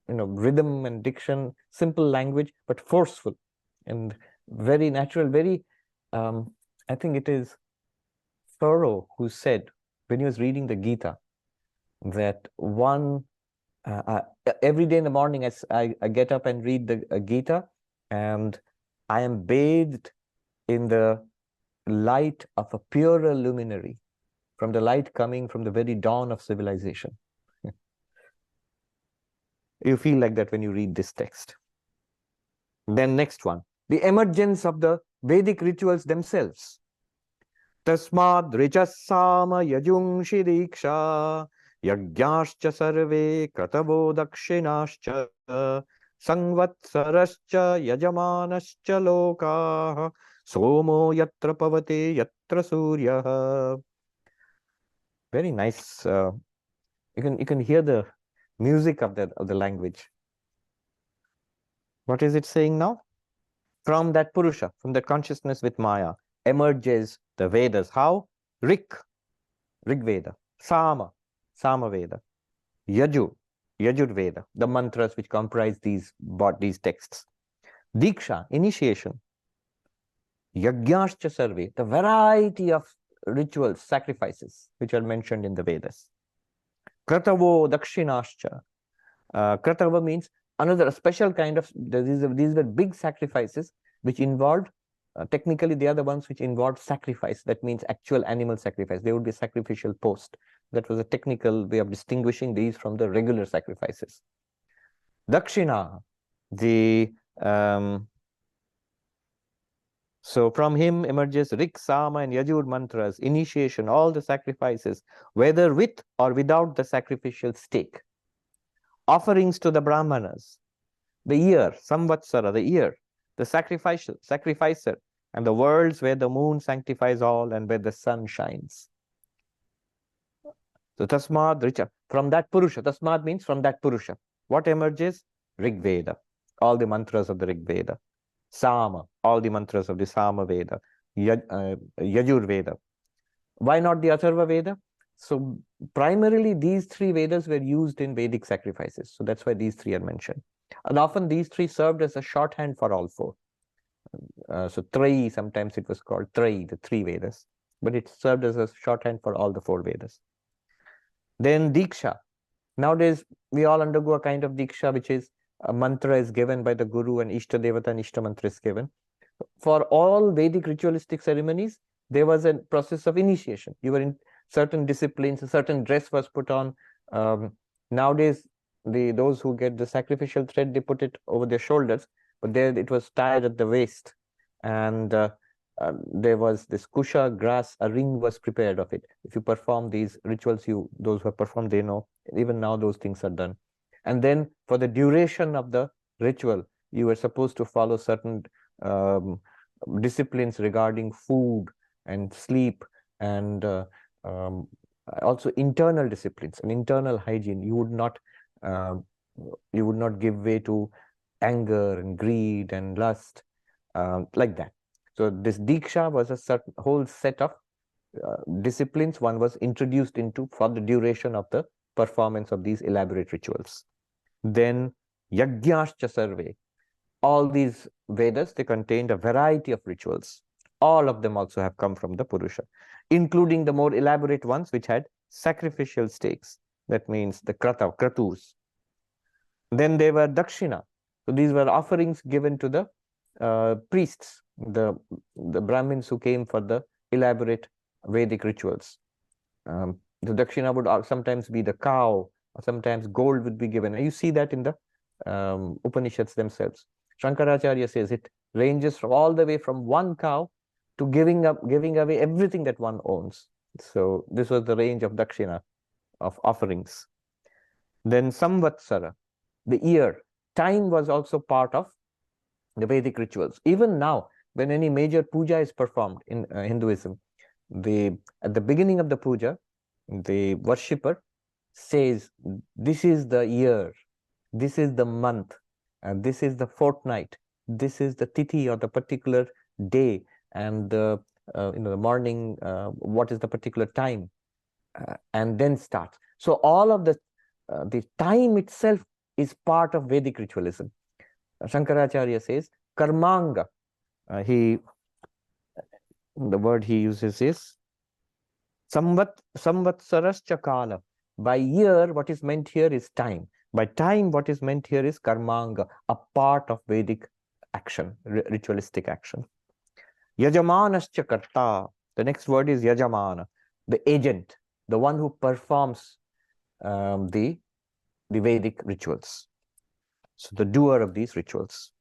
rhythm and diction, simple language, but forceful and very natural, very, I think it is Thoreau who said, when he was reading the Gita, that every day in the morning, as I get up and read the Gita, and I am bathed in the light of a purer luminary, from the light coming from the very dawn of civilization. You feel like that when you read this text. Then next one, the emergence of the Vedic rituals themselves. Tasmad richasama yajungshi diksha yagyascha sarve kratavo dakshinascha sangvatsarascha yajamanascha lokaha somo yatra pavate yatra surya. Very nice. You can hear the music of the language. What is it saying now? From that Purusha, from that consciousness with Maya, emerges the Vedas. How? Rig Veda, Sama Veda, Yajur Veda, the mantras which comprise these texts. Diksha, initiation. Yagyascha sarve, the variety of rituals, sacrifices, which are mentioned in the Vedas. Kratavo dakshinascha. Kratava means another special kind of, these were big sacrifices which involved, technically they are the ones which involved sacrifice. That means actual animal sacrifice. They would be sacrificial post. That was a technical way of distinguishing these from the regular sacrifices. Dakshina, so from him emerges Rig, Sama and Yajur mantras, initiation, all the sacrifices, whether with or without the sacrificial stake. Offerings to the Brahmanas, the year, Samvatsara, the year, the sacrificer, and the worlds where the moon sanctifies all and where the sun shines. So Tasmad Richa, from that Purusha, Tasmad means from that Purusha. What emerges? Rig Veda, all the mantras of the Rig Veda. Sama, all the mantras of the Sama Veda. Yajur Veda. Why not the Atharva Veda? So primarily these 3 Vedas were used in Vedic sacrifices. So that's why these 3 are mentioned. And often these 3 served as a shorthand for all 4. So Trayi, sometimes it was called Trayi, the 3 Vedas. But it served as a shorthand for all the 4 Vedas. Then Diksha. Nowadays, we all undergo a kind of Diksha, which is a mantra is given by the guru, and Ishta Devata and Ishta mantra is given. For all Vedic ritualistic ceremonies, there was a process of initiation. You were in certain disciplines, a certain dress was put on. Nowadays, those who get the sacrificial thread, they put it over their shoulders, but there it was tied at the waist. And there was this kusha grass, a ring was prepared of it. If you perform these rituals, those who have performed, they know, even now those things are done. And then for the duration of the ritual, you were supposed to follow certain um, disciplines regarding food and sleep, and um, also internal disciplines and internal hygiene. You would not give way to anger and greed and lust, like that. So this diksha was a certain whole set of disciplines one was introduced into for the duration of the performance of these elaborate rituals. Then yajñāscha sarve. All these Vedas, they contained a variety of rituals. All of them also have come from the Purusha, including the more elaborate ones which had sacrificial stakes. That means the kratus. Then there were dakshina. So these were offerings given to the priests, the Brahmins who came for the elaborate Vedic rituals. The dakshina would sometimes be the cow, or sometimes gold would be given. And you see that in the Upanishads themselves. Shankaracharya says it ranges from all the way from one cow to giving away everything that one owns. So this was the range of dakshina, of offerings. Then samvatsara, the year. Time was also part of the Vedic rituals. Even now, when any major puja is performed in Hinduism, at the beginning of the puja, the worshipper says, this is the year, this is the month, and this is the fortnight, this is the tithi or the particular day, and the the morning, what is the particular time, and then starts. So all of the time itself is part of Vedic ritualism. Shankaracharya says karmanga. The word he uses is samvatsarascha kala. By year, what is meant here is time. By time, what is meant here is karmanga, a part of Vedic action, ritualistic action. Yajamanascha karta. The next word is yajamana, the agent, the one who performs the Vedic rituals. So the doer of these rituals.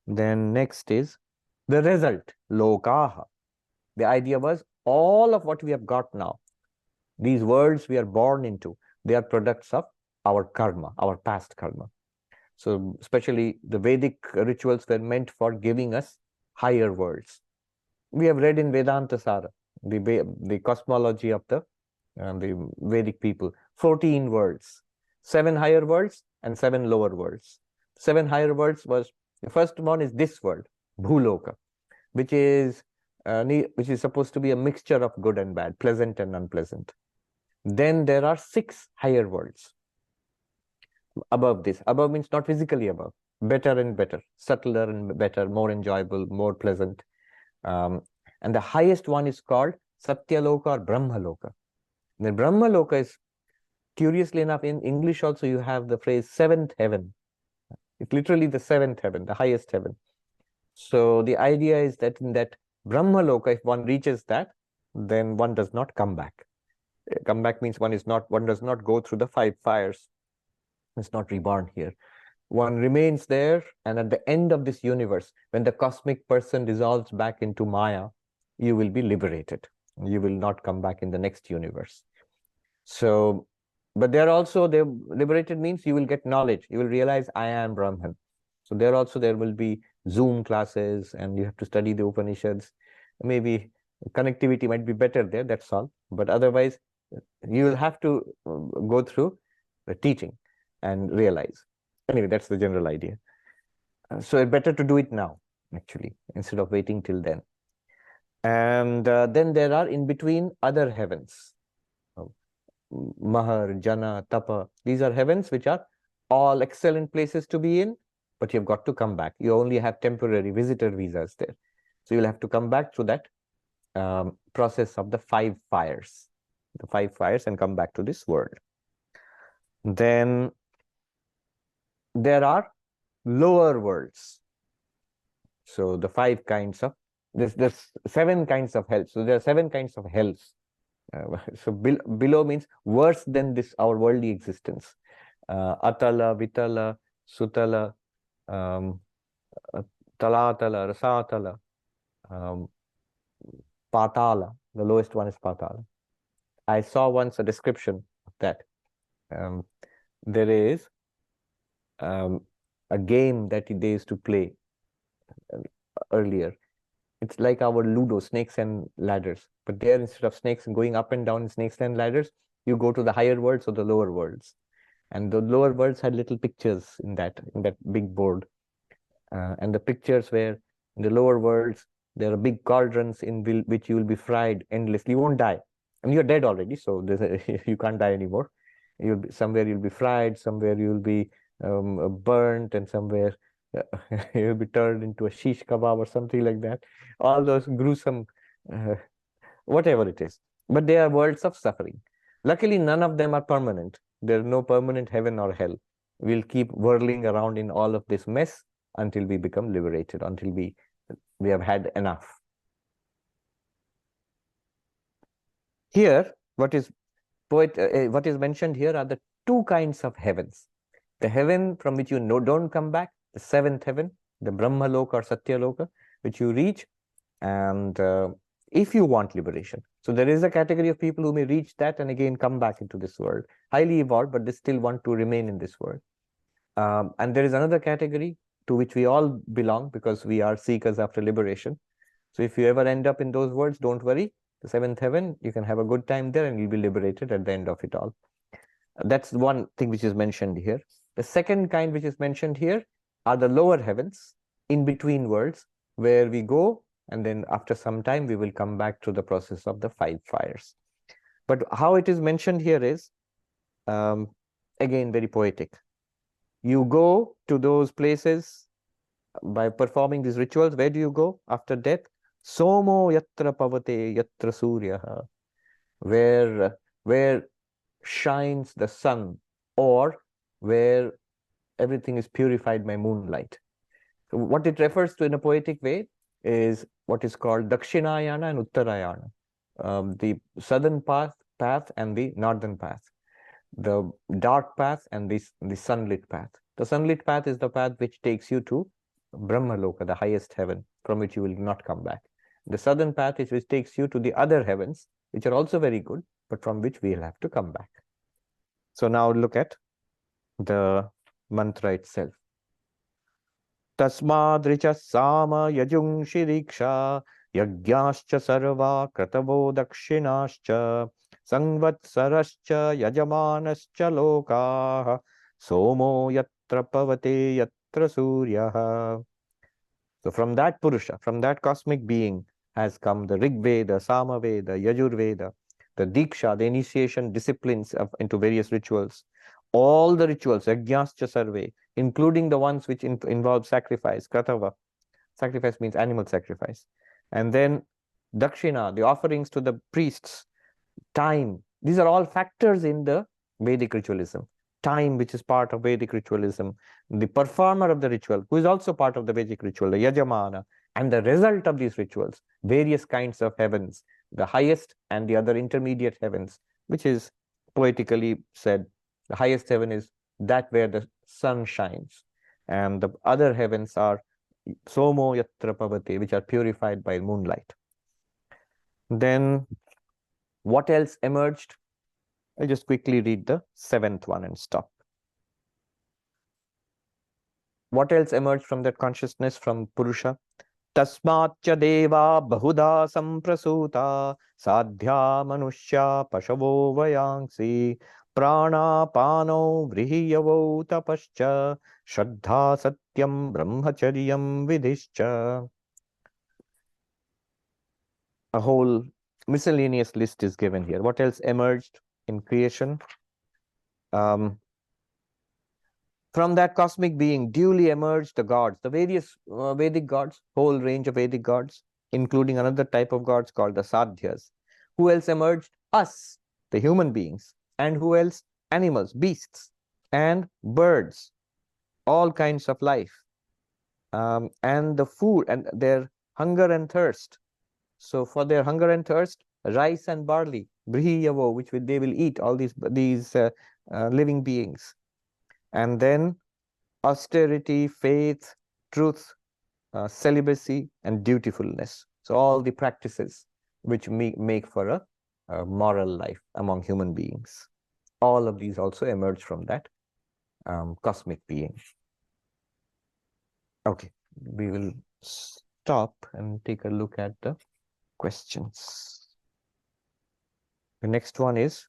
Then next is the result, lokaha. The idea was all of what we have got now, these worlds we are born into, they are products of our karma, our past karma. So especially the Vedic rituals were meant for giving us higher worlds. We have read in Vedanta Sara, the cosmology of the Vedic people, 14 worlds, 7 higher worlds and 7 lower worlds. 7 higher worlds was, the first one is this world, Bhuloka, which is supposed to be a mixture of good and bad, pleasant and unpleasant. Then there are 6 higher worlds above this. Above means not physically above, better and better, subtler and better, more enjoyable, more pleasant. And the highest one is called Satyaloka or Brahmaloka. The Brahmaloka is, curiously enough, in English also you have the phrase 7th heaven. It's literally the 7th heaven, the highest heaven. So the idea is that in that Brahmaloka, if one reaches that, then one does not come back. Come back means one does not go through the 5 fires. It's not reborn here. One remains there, and at the end of this universe, when the cosmic person dissolves back into Maya, you will be liberated. You will not come back in the next universe. So, but there also, liberated means you will get knowledge. You will realize I am Brahman. So there will be Zoom classes, and you have to study the Upanishads. Maybe connectivity might be better there, that's all. But otherwise, you will have to go through the teaching and realize. Anyway, that's the general idea. So it's better to do it now, actually, instead of waiting till then. And then there are in between other heavens. Mahar, Jana, Tapa. These are heavens which are all excellent places to be in, but you've got to come back. You only have temporary visitor visas there. So you'll have to come back through that process of the 5 fires. The 5 fires, and come back to this world. Then there are lower worlds. So the 5 kinds of, there's 7 kinds of hell. So there are 7 kinds of hells. So below means worse than this, our worldly existence. Atala, Vitala, Sutala, Talatala, Rasatala, Patala. The lowest one is Patala. I saw once a description of that. There is a game that they used to play earlier. It's like our Ludo, snakes and ladders. But there, instead of snakes and going up and down in snakes and ladders, you go to the higher worlds or the lower worlds. And the lower worlds had little pictures in that big board. And the pictures were, in the lower worlds, there are big cauldrons in which you will be fried endlessly. You won't die. And you're dead already, so you can't die anymore. Somewhere you'll be fried, somewhere you'll be burnt, and somewhere you'll be turned into a shish kebab or something like that. All those gruesome, whatever it is. But they are worlds of suffering. Luckily, none of them are permanent. There's no permanent heaven or hell. We'll keep whirling around in all of this mess until we become liberated, until we have had enough. Here, what is mentioned here are the 2 kinds of heavens. The heaven from which you don't come back, the 7th heaven, the Brahma Loka or Satya Loka, which you reach, and if you want liberation. So there is a category of people who may reach that and again come back into this world, highly evolved, but they still want to remain in this world. And there is another category to which we all belong, because we are seekers after liberation. So if you ever end up in those worlds, don't worry. The 7th heaven, you can have a good time there and you'll be liberated at the end of it all. That's one thing which is mentioned here. The second kind which is mentioned here are the lower heavens, in between worlds, where we go, and then after some time we will come back to the process of the 5 fires. But how it is mentioned here is, again, very poetic. You go to those places by performing these rituals. Where do you go after death? Somo yatra pavate yatra suryaha, where shines the sun, or where everything is purified by moonlight. So what it refers to in a poetic way is what is called Dakshinayana and Uttarayana, the southern path and the northern path, the dark path and the sunlit path. The sunlit path is the path which takes you to Brahma Loka, the highest heaven, from which you will not come back. The southern path is which takes you to the other heavens, which are also very good, but from which we will have to come back. So now look at the mantra itself. Tasmadricha sama yajung shiriksha yagyascha sarva kratavo dakshinascha sangvatsarascha yajamanascha lokaha somo yatra pavate yatra suryaha. So from that Purusha, from that cosmic being has come the Rig Veda, Sama Veda, Yajur Veda, the Diksha, the initiation disciplines into various rituals. All the rituals, Yajnascha Sarve, including the ones which involve sacrifice, Kratava. Sacrifice means animal sacrifice. And then Dakshina, the offerings to the priests, time. These are all factors in the Vedic ritualism. Time, which is part of Vedic ritualism, the performer of the ritual, who is also part of the Vedic ritual, the Yajamana, and the result of these rituals, various kinds of heavens, the highest and the other intermediate heavens, which is poetically said, the highest heaven is that where the sun shines, and the other heavens are Somo Yatra Pavate, which are purified by moonlight. Then what else emerged? I'll just quickly read the 7th one and stop. What else emerged from that consciousness, from Purusha? Tasmatcha deva bahuda samprasuta sadhya manushya pashavo vayangsi prana pano vrihiyavo tapascha shraddha satyam brahmacharyam vidhischa. A whole miscellaneous list is given here. What else emerged in creation? From that cosmic being duly emerged the gods, the various Vedic gods, whole range of Vedic gods, including another type of gods called the Sadhyas. Who else emerged? Us, the human beings. And who else? Animals, beasts, and birds. all kinds of life, and the food and their hunger and thirst. So for their hunger and thirst, rice and barley, brihiyavo, which they will eat, all these living beings. And then austerity, faith, truth, celibacy, and dutifulness. So all the practices which make for a moral life among human beings. All of these also emerge from that cosmic being. Okay, we will stop and take a look at the questions. The next one is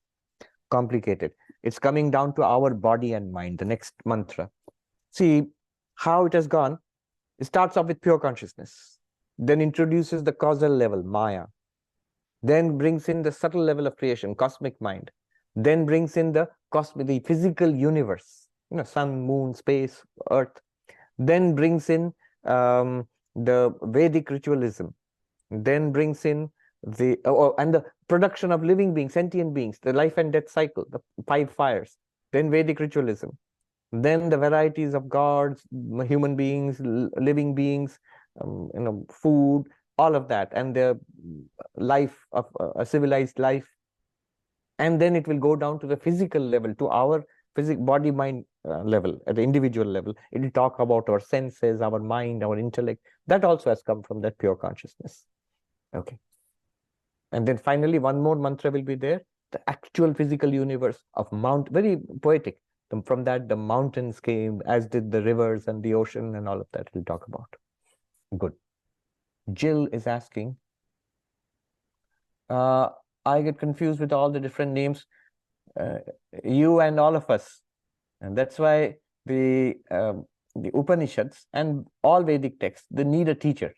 complicated. It's coming down to our body and mind, the next mantra. See how it has gone. It starts off with pure consciousness, then introduces the causal level, Maya, then brings in the subtle level of creation, cosmic mind, then brings in the physical universe, sun, moon, space, earth, then brings in the Vedic ritualism, then brings in and the production of living beings, sentient beings, the life and death cycle, the 5 fires, then Vedic ritualism, then the varieties of gods, human beings, living beings, food, all of that, and the life of a civilized life. And then it will go down to the physical level, to our body mind level, at the individual level. It will talk about our senses, our mind, our intellect. That also has come from that pure consciousness. Okay. And then finally, one more mantra will be there, the actual physical universe of very poetic. From that, the mountains came, as did the rivers and the ocean, and all of that we'll talk about. Good. Jill is asking, I get confused with all the different names, you and all of us. And that's why the Upanishads and all Vedic texts, they need a teacher.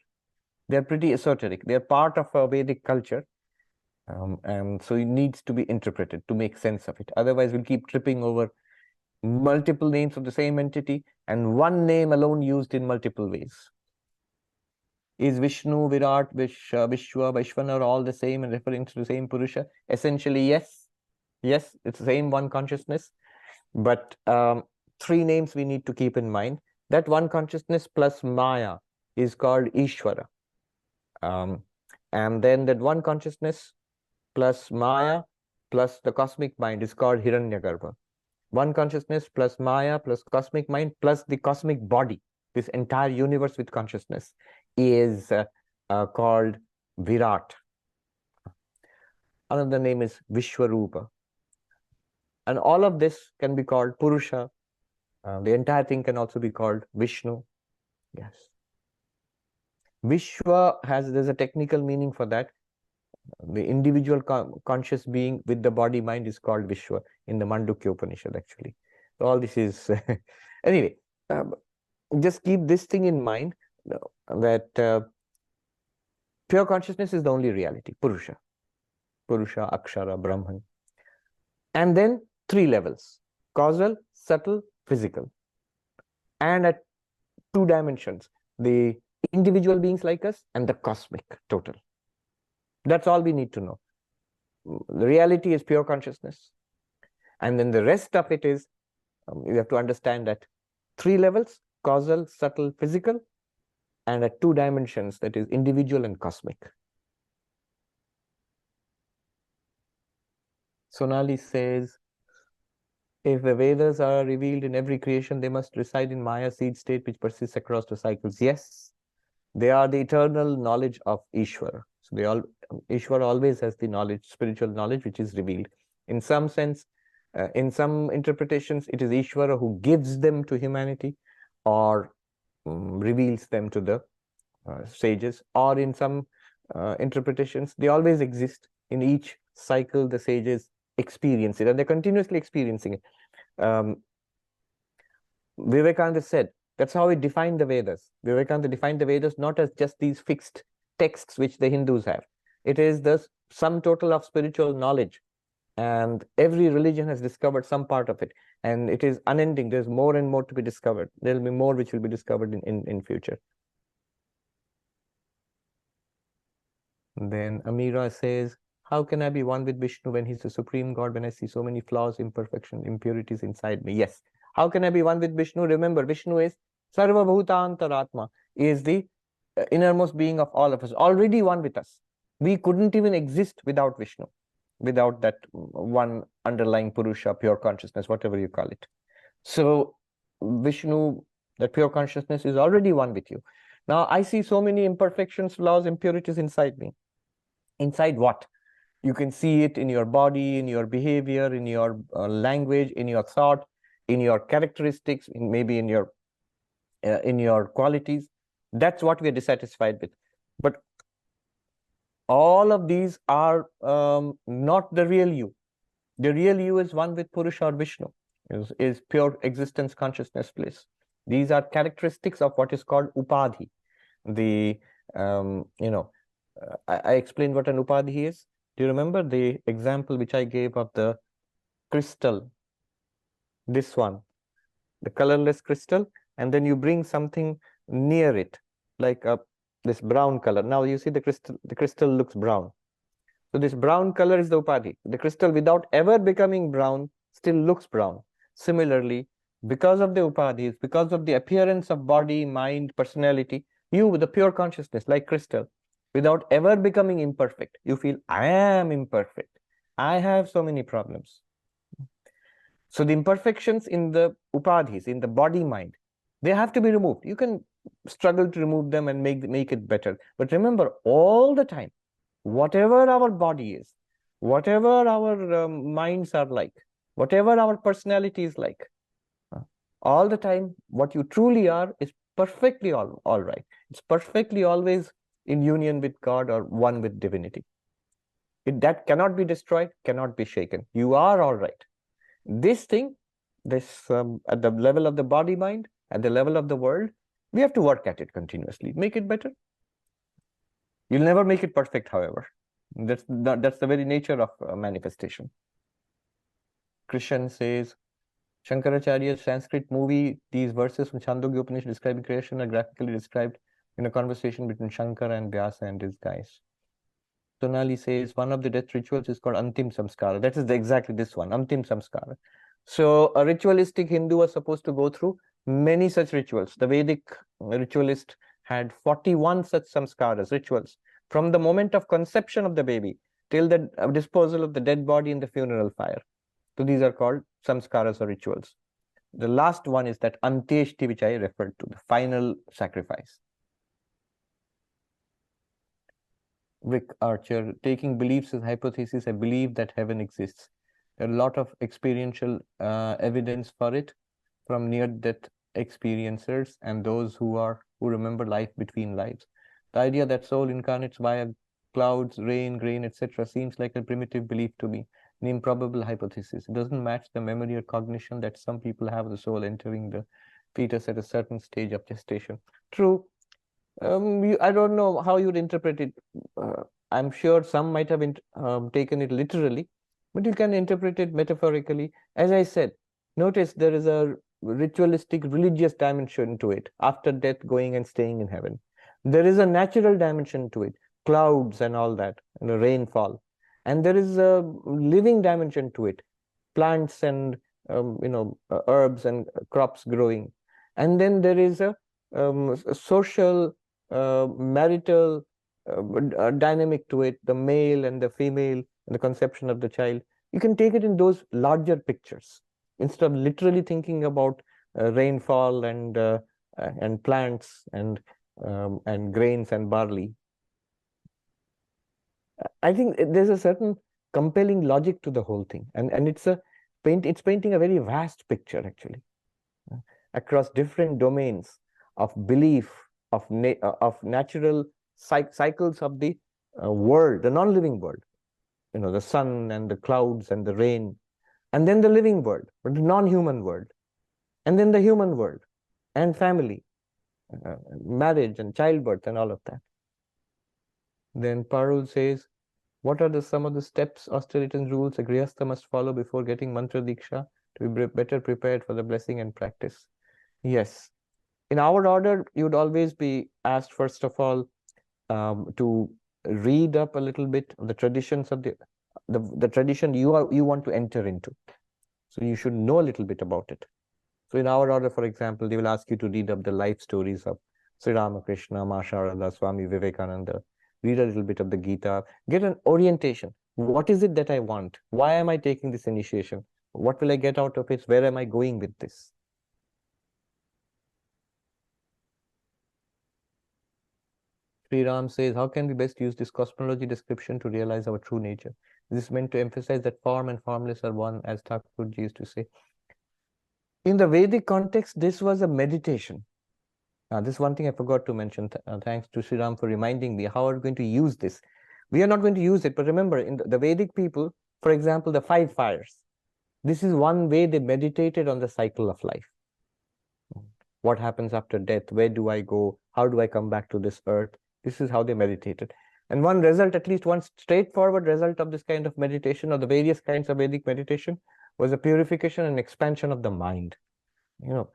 They're pretty esoteric. They're part of a Vedic culture. And so it needs to be interpreted to make sense of it. Otherwise, we'll keep tripping over multiple names of the same entity and one name alone used in multiple ways. Is Vishnu, Virat, Vishwa, Vaishvana all the same and referring to the same Purusha? Essentially, yes. Yes, it's the same one consciousness. But 3 names we need to keep in mind. That one consciousness plus Maya is called Ishvara. And then that one consciousness plus Maya plus the cosmic mind is called Hiranyagarbha. One consciousness plus Maya plus cosmic mind plus the cosmic body, this entire universe with consciousness, is called Virat. Another name is Vishwarupa. And all of this can be called Purusha. The entire thing can also be called Vishnu. Yes. Vishwa there's a technical meaning for that. The individual conscious being with the body mind is called Vishwa in the Mundaka Upanishad, actually. So all this is anyway. Just keep this thing in mind, that pure consciousness is the only reality, Purusha, Akshara, Brahman. And then 3 levels, causal, subtle, physical. And at 2 dimensions, the individual beings like us and the cosmic total. That's all we need to know. The reality is pure consciousness. And then the rest of it is, you have to understand that 3 levels, causal, subtle, physical, and at 2 dimensions, that is individual and cosmic. Sonali says, if the Vedas are revealed in every creation, they must reside in Maya seed state, which persists across the cycles. Yes, they are the eternal knowledge of Ishvara. So Ishvara always has the knowledge, spiritual knowledge, which is revealed. In some sense, in some interpretations, it is Ishvara who gives them to humanity or reveals them to the sages. Or in some interpretations, they always exist. In each cycle, the sages experience it, and they're continuously experiencing it. Vivekananda said, that's how he defined the Vedas. Vivekananda defined the Vedas not as just these fixed texts which the Hindus have. It is the sum total of spiritual knowledge. And every religion has discovered some part of it. And it is unending. There's more and more to be discovered. There will be more which will be discovered in future. And then Amira says, how can I be one with Vishnu when he's the supreme God, when I see so many flaws, imperfection, impurities inside me? Yes, How can I be one with Vishnu? Remember, Vishnu is Sarva Bhutantaratma, is the innermost being of all of us, already one with us. We couldn't even exist without Vishnu, without that one underlying Purusha, pure consciousness, whatever you call it. So Vishnu, that pure consciousness, is already one with you. Now I see so many imperfections, flaws, impurities inside me. Inside what? You can see it in your body, in your behavior, in your language, in your thought, in your characteristics, maybe in your qualities. That's what we are dissatisfied with. But all of these are not the real you. The real you is one with Purusha or Vishnu, is pure existence, consciousness, bliss. These are characteristics of what is called upadhi. The I explained what an upadhi is. Do you remember the example which I gave of the crystal? This one, the colorless crystal, and then you bring something near it, like this brown color. Now you see the crystal looks brown. So this brown color is the upadhi. The crystal, without ever becoming brown, still looks brown. Similarly, because of the upadhis, because of the appearance of body, mind, personality, you, with the pure consciousness, like crystal, without ever becoming imperfect, you feel, I am imperfect. I have so many problems. So the imperfections in the upadhis, in the body mind, they have to be removed. You can struggle to remove them and make it better. But remember, all the time, whatever our body is, whatever our minds are like, whatever our personality is like, all the time, what you truly are is perfectly all right. It's perfectly always in union with God or one with divinity. That cannot be destroyed, cannot be shaken. You are all right. This thing, at the level of the body mind, at the level of the world, we have to work at it continuously, make it better. You'll never make it perfect, however. That's the very nature of manifestation. Krishan says, Shankaracharya's Sanskrit movie, these verses from Chandogya Upanishad describing creation are graphically described in a conversation between Shankara and Vyasa and his guys. Sonali says, one of the death rituals is called Antim Samskara. That is exactly this one, Antim Samskara. So a ritualistic Hindu was supposed to go through many such rituals. The Vedic ritualist had 41 such samskaras, rituals, from the moment of conception of the baby till the disposal of the dead body in the funeral fire. So these are called samskaras or rituals. The last one is that Antyeshti, which I referred to, the final sacrifice. Vic Archer, taking beliefs as hypothesis, I believe that heaven exists. There are a lot of experiential evidence for it from near-death experiencers and those who remember life between lives. The idea that soul incarnates via clouds, rain, grain, etc. seems like a primitive belief to me, an improbable hypothesis. It doesn't match the memory or cognition that some people have of the soul entering the fetus at a certain stage of gestation. True. I don't know how you'd interpret it. I'm sure some might have taken it literally, but you can interpret it metaphorically. As I said, notice there is a ritualistic religious dimension to it, after death going and staying in heaven. There is a natural dimension to it, clouds and all that, and the rainfall. And there is a living dimension to it, plants and herbs and crops growing. And then there is a social, marital dynamic to it, the male and the female, and the conception of the child. You can take it in those larger pictures instead of literally thinking about rainfall and plants and grains and barley. I think there's a certain compelling logic to the whole thing, and it's painting a very vast picture actually, across different domains of belief, of natural cycles of the world, the non-living world, the sun and the clouds and the rain, and then the living world, the non-human world, and then the human world, and family, marriage and childbirth and all of that. Then Parul says, what are some of the steps, austerities, and rules a grihastha must follow before getting mantra diksha to be better prepared for the blessing and practice? Yes. In our order, you'd always be asked, first of all, to read up a little bit of the traditions of the tradition you want to enter into. So you should know a little bit about it. So in our order, for example, they will ask you to read up the life stories of Sri Ramakrishna, Ma Sharada, Swami Vivekananda, read a little bit of the Gita, get an orientation. What is it that I want? Why am I taking this initiation? What will I get out of it? Where am I going with this? Sri Ram says, how can we best use this cosmology description to realize our true nature? This is meant to emphasize that form and formless are one, as Thakurji used to say. In the Vedic context, this was a meditation. This is one thing I forgot to mention. Thanks to Sri Ram for reminding me. How are we going to use this? We are not going to use it, but remember, in the Vedic people, for example, the 5 fires, this is one way they meditated on the cycle of life. What happens after death? Where do I go? How do I come back to this earth? This is how they meditated. And one result, at least one straightforward result of this kind of meditation, or the various kinds of Vedic meditation, was a purification and expansion of the mind. You know,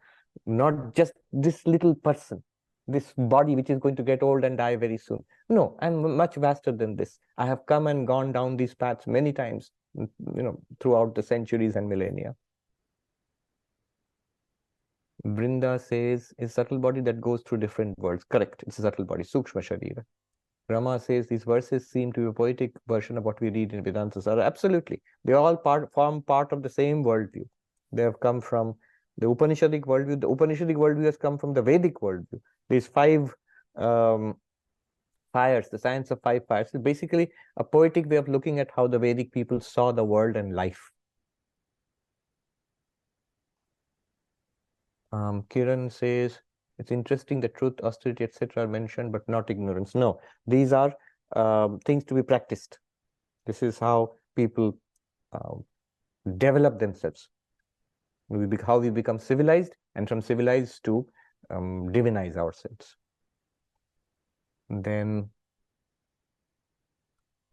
not just this little person, this body which is going to get old and die very soon. No, I'm much vaster than this. I have come and gone down these paths many times, throughout the centuries and millennia. Brinda says, is subtle body that goes through different worlds. Correct, it's a subtle body, Sukshma Sharira. Rama says these verses seem to be a poetic version of what we read in Vedanta. Absolutely. They all form part of the same worldview. They have come from the Upanishadic worldview. The Upanishadic worldview has come from the Vedic worldview. These 5 fires, the science of 5 fires, is basically a poetic way of looking at how the Vedic people saw the world and life. Kiran says, it's interesting that truth, austerity, etc. are mentioned, but not ignorance. No, these are things to be practiced. This is how people develop themselves. How we become civilized, and from civilized to divinize ourselves. Then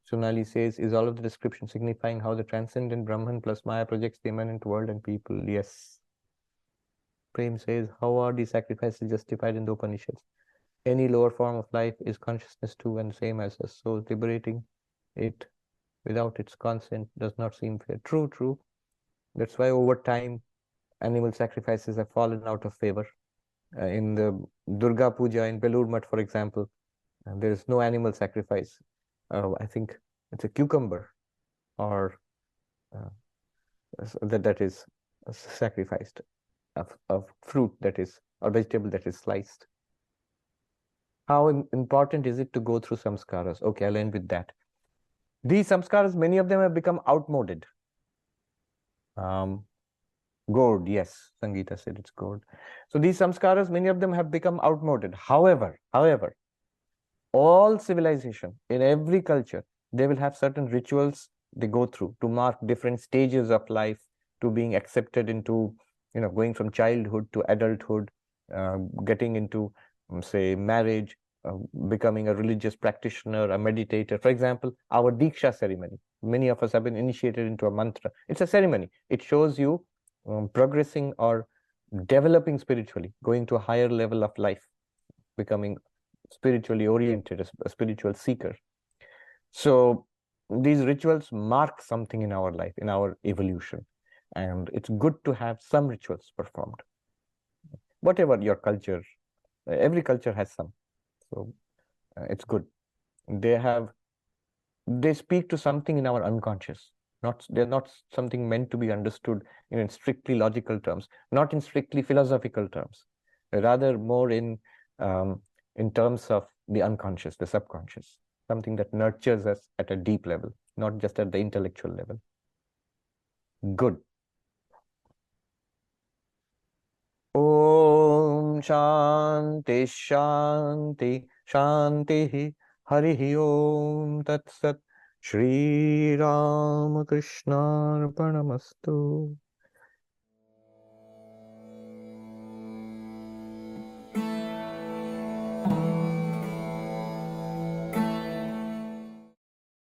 Sonali says, is all of the description signifying how the transcendent Brahman plus Maya projects the immanent world and people? Yes. Prem says, how are these sacrifices justified in the Upanishads? Any lower form of life is consciousness too, and same as us. So liberating it without its consent does not seem fair. True, true. That's why over time, animal sacrifices have fallen out of favor. In the Durga Puja in Belur Math, for example, there is no animal sacrifice. I think it's a cucumber or that is sacrificed, of fruit that is, or vegetable that is sliced. How important is it to go through samskaras? Okay, I'll end with that. These samskaras, many of them have become outmoded. Gourd, yes, Sangeeta said it's gourd. So these samskaras, many of them have become outmoded. However, all civilization, in every culture, they will have certain rituals they go through to mark different stages of life, to being accepted into, going from childhood to adulthood, getting into, say, marriage, becoming a religious practitioner, a meditator. For example, our Diksha ceremony. Many of us have been initiated into a mantra. It's a ceremony. It shows you progressing or developing spiritually, going to a higher level of life, becoming spiritually oriented, a spiritual seeker. So these rituals mark something in our life, in our evolution. And it's good to have some rituals performed. Whatever your culture, every culture has some. So it's good. They speak to something in our unconscious. They're not something meant to be understood in strictly logical terms, not in strictly philosophical terms, rather more in terms of the unconscious, the subconscious, something that nurtures us at a deep level, not just at the intellectual level. Good. Om Shanti Shanti Shanti Hari Om Tat Sat Shri Ram Krishna Arpanamastu.